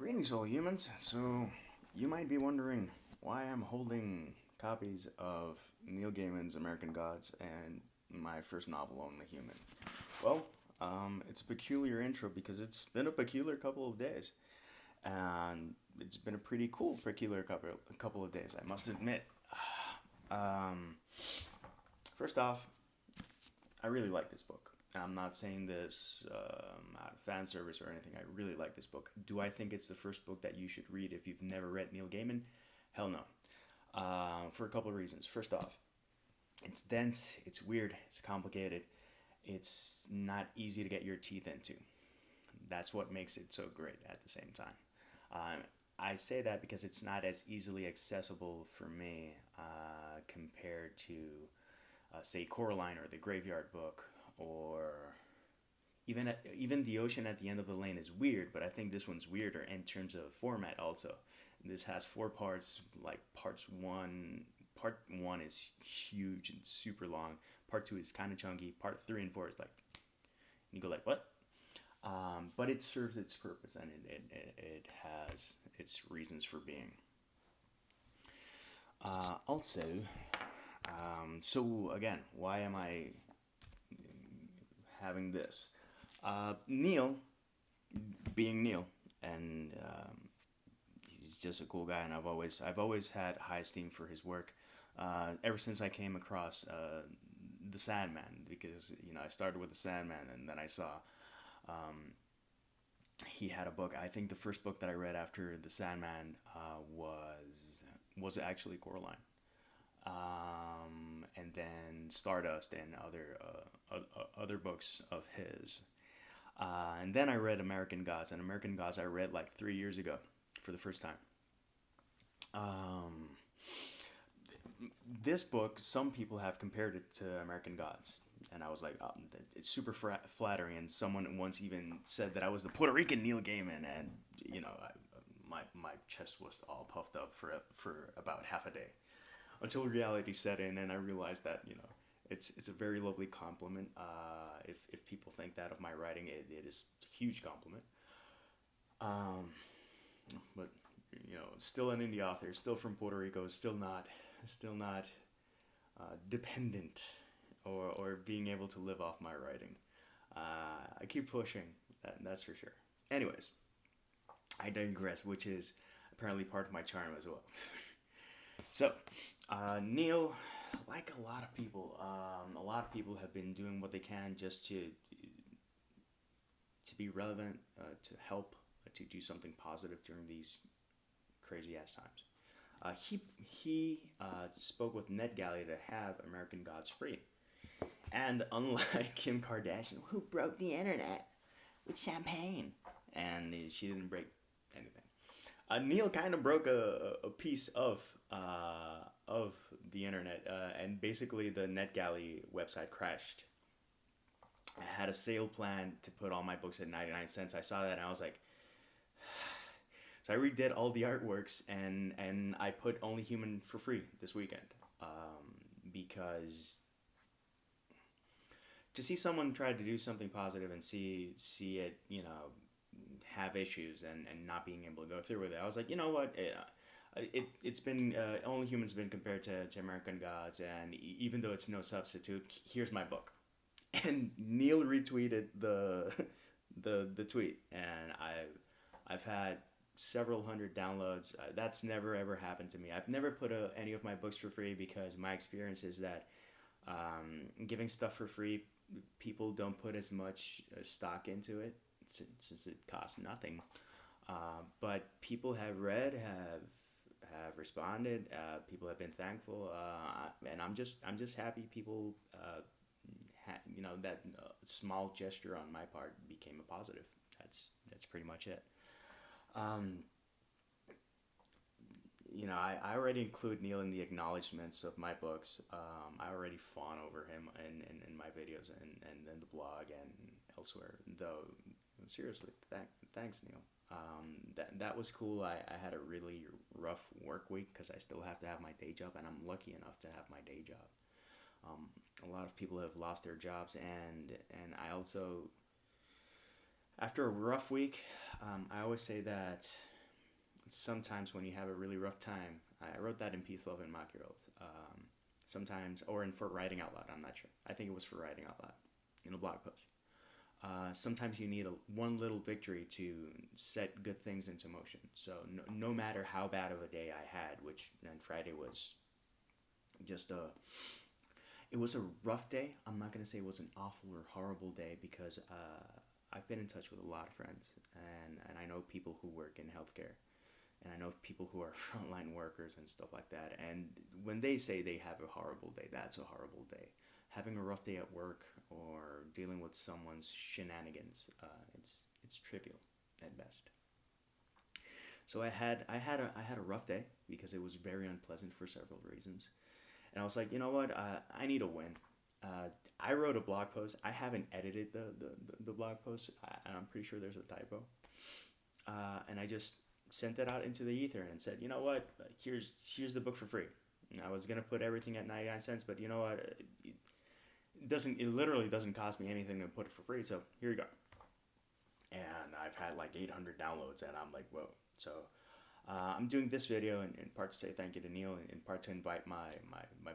Greetings, fellow humans. So, you might be wondering why I'm holding copies of Neil Gaiman's American Gods and my first novel, Only Human. Well, it's a peculiar intro because it's been a peculiar couple of days. And it's been a pretty cool, peculiar couple of days, I must admit. Um, First off, I really like this book. I'm not saying this out of fan service or anything. I really like this book. Do I think it's the first book that you should read if you've never read Neil Gaiman? Hell no. For a couple of reasons. First off, it's dense, it's weird, it's complicated, it's not easy to get your teeth into. That's what makes it so great at the same time. I say that because it's not as easily accessible for me compared to, say, Coraline or the Graveyard Book, or even The Ocean at the End of the Lane is weird, but I think this one's weirder in terms of format also. This has 4 parts, like part one is huge and super long. Part 2 is kind of chunky. Part 3 and 4 is like, you go like, what? But it serves its purpose, and it has its reasons for being. Also, so again, why am I having this? Neil, being Neil, and he's just a cool guy, and I've always had high esteem for his work. Ever since I came across the Sandman, because I started with the Sandman, and then I saw he had a book. I think the first book that I read after the Sandman was actually Coraline, and then Stardust and other books of his. And then I read American Gods, and American Gods I read like 3 years ago for the first time. This book, some people have compared it to American Gods, and I was like, oh, it's super flattering. And someone once even said that I was the Puerto Rican Neil Gaiman, and my chest was all puffed up for about half a day, until reality set in, and I realized that it's a very lovely compliment. If people think that of my writing, it is a huge compliment. But still an indie author, still from Puerto Rico, still not dependent or being able to live off my writing. I keep pushing, that's for sure. Anyways, I digress, which is apparently part of my charm as well. So, Neil, like a lot of people have been doing what they can just to be relevant, to help, to do something positive during these crazy ass times. He spoke with NetGalley to have American Gods free, and unlike Kim Kardashian, who broke the internet with champagne, and she didn't break anything. Neil kind of broke a piece of the internet, and basically the NetGalley website crashed. I had a sale plan to put all my books at 99 cents. I saw that and I was like, so I redid all the artworks, and I put Only Human for free this weekend, because to see someone try to do something positive and see it, have issues and not being able to go through with it, I was like, you know what, it's been Only Human's been compared to American Gods, and even though it's no substitute, here's my book. And Neil retweeted the tweet, and I've had several hundred downloads. That's never ever happened to me. I've never put any of my books for free, because my experience is that giving stuff for free, people don't put as much stock into it, since it costs nothing. But people have read, have responded. People have been thankful, and I'm just happy people. That small gesture on my part became a positive. That's pretty much it. I already include Neil in the acknowledgments of my books. I already fawn over him in my videos and in the blog and elsewhere. Though, seriously, thanks, Neil. That was cool. I had a really rough work week because I still have to have my day job, and I'm lucky enough to have my day job. A lot of people have lost their jobs, and I also, after a rough week, I always say that sometimes when you have a really rough time, I wrote that in Peace, Love, and Maki World. Sometimes, or for writing out loud, I'm not sure. I think it was for writing out loud in a blog post. Sometimes you need one little victory to set good things into motion. So no matter how bad of a day I had, which on Friday was just it was a rough day. I'm not going to say it was an awful or horrible day because I've been in touch with a lot of friends, and I know people who work in healthcare, and I know people who are frontline workers and stuff like that. And when they say they have a horrible day, that's a horrible day. Having a rough day at work or dealing with someone's shenanigans, it's trivial at best. So I had a rough day because it was very unpleasant for several reasons, and I was like, you know what, I need a win. I wrote a blog post. I haven't edited the blog post, and I'm pretty sure there's a typo. And I just sent it out into the ether and said, you know what, here's the book for free. And I was gonna put everything at 99 cents, but you know what, it literally doesn't cost me anything to put it for free. So here you go. And I've had like 800 downloads, and I'm like, whoa. So I'm doing this video in part to say thank you to Neil, and in part to invite my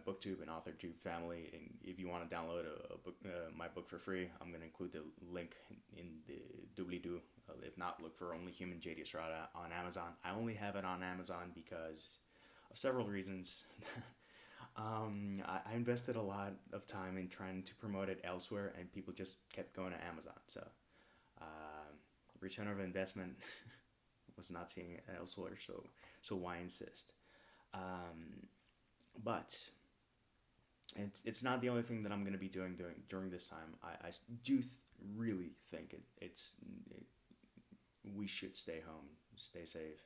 booktube and authortube family. And if you want to download a book, my book for free, I'm going to include the link in the doobly-doo. If not, look for Only Human JD Estrada on Amazon. I only have it on Amazon because of several reasons. I invested a lot of time in trying to promote it elsewhere, and people just kept going to Amazon. So return of investment was not seeing it elsewhere, so why insist? But it's not the only thing that I'm going to be doing during this time. I do really think we should stay home, stay safe.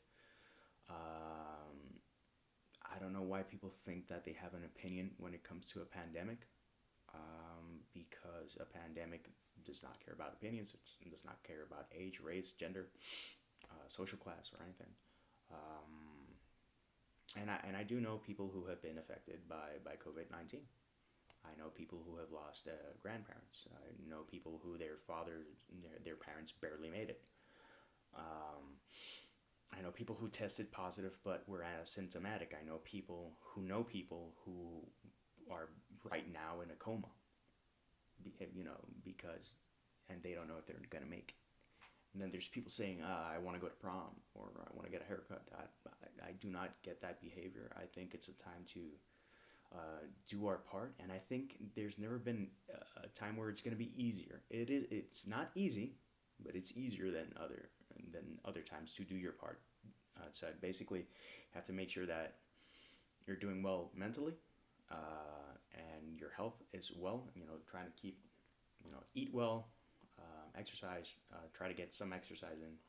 I don't know why people think that they have an opinion when it comes to a pandemic, because a pandemic does not care about opinions. It does not care about age, race, gender, social class, or anything. And I do know people who have been affected by COVID-19. I know people who have lost grandparents. I know people who their parents barely made it. I know people who tested positive but were asymptomatic. I know people who are right now in a coma, because, and they don't know if they're going to make it. And then there's people saying, I want to go to prom, or I want to get a haircut. I do not get that behavior. I think it's a time to do our part, and I think there's never been a time where it's going to be easier. It's not easy, but it's easier than other times to do your part. So basically, you have to make sure that you're doing well mentally, and your health is well. Trying to keep, eat well, exercise, try to get some exercise in,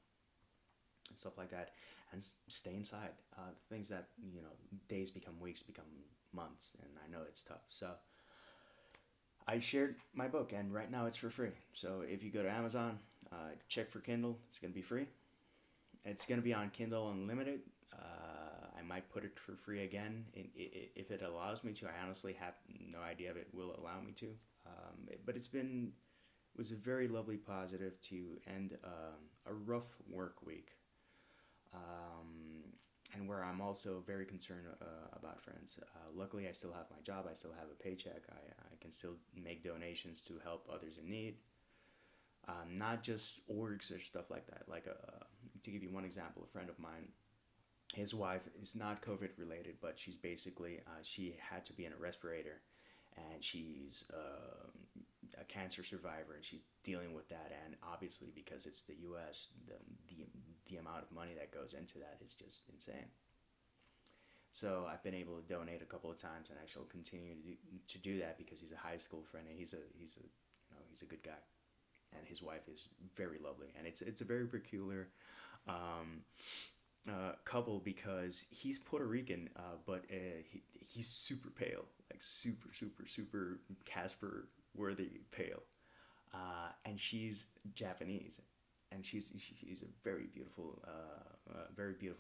and stuff like that, and stay inside. The things that, days become weeks, become months, and I know it's tough. So I shared my book, and right now it's for free. So if you go to Amazon, check for Kindle, it's going to be free. It's going to be on Kindle Unlimited. I might put it for free again if it allows me to. I honestly have no idea if it will allow me to. But it was a very lovely positive to end a rough work week, and where I'm also very concerned about friends. Luckily, I still have my job. I still have a paycheck. I can still make donations to help others in need. Not just orgs or stuff like that. To give you one example, a friend of mine, his wife is not COVID related, but she's basically, she had to be in a respirator, and she's a cancer survivor, and she's dealing with that. And obviously, because it's the U.S., the amount of money that goes into that is just insane. So I've been able to donate a couple of times, and I shall continue to do that because he's a high school friend, and he's a good guy. And his wife is very lovely, and it's a very peculiar couple because he's Puerto Rican, but he's super pale, like super Casper worthy pale, and she's Japanese, and she's a very beautiful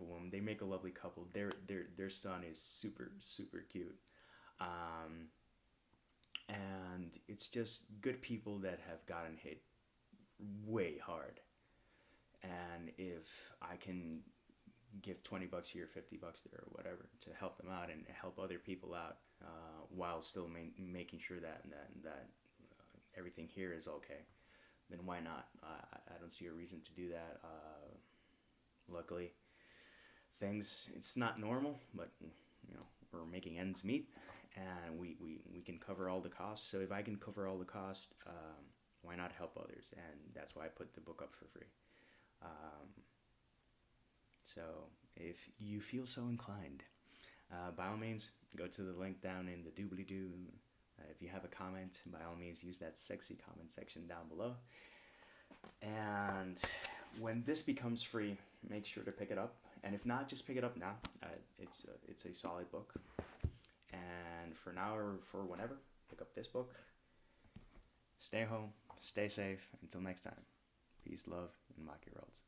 woman. They make a lovely couple. Their son is super cute. And it's just good people that have gotten hit way hard. And if I can give $20 here, $50 there, or whatever to help them out and help other people out, while still making sure that everything here is okay, then why not? I don't see a reason to do that. Luckily, it's not normal, but we're making ends meet, and we can cover all the costs. So if I can cover all the costs, why not help others? And that's why I put the book up for free. So if you feel so inclined, by all means, go to the link down in the doobly-doo. If you have a comment, by all means, use that sexy comment section down below. And when this becomes free, make sure to pick it up. And if not, just pick it up now. It's a solid book. And for now or for whenever, pick up this book. Stay home, stay safe. Until next time, peace, love, and maki worlds.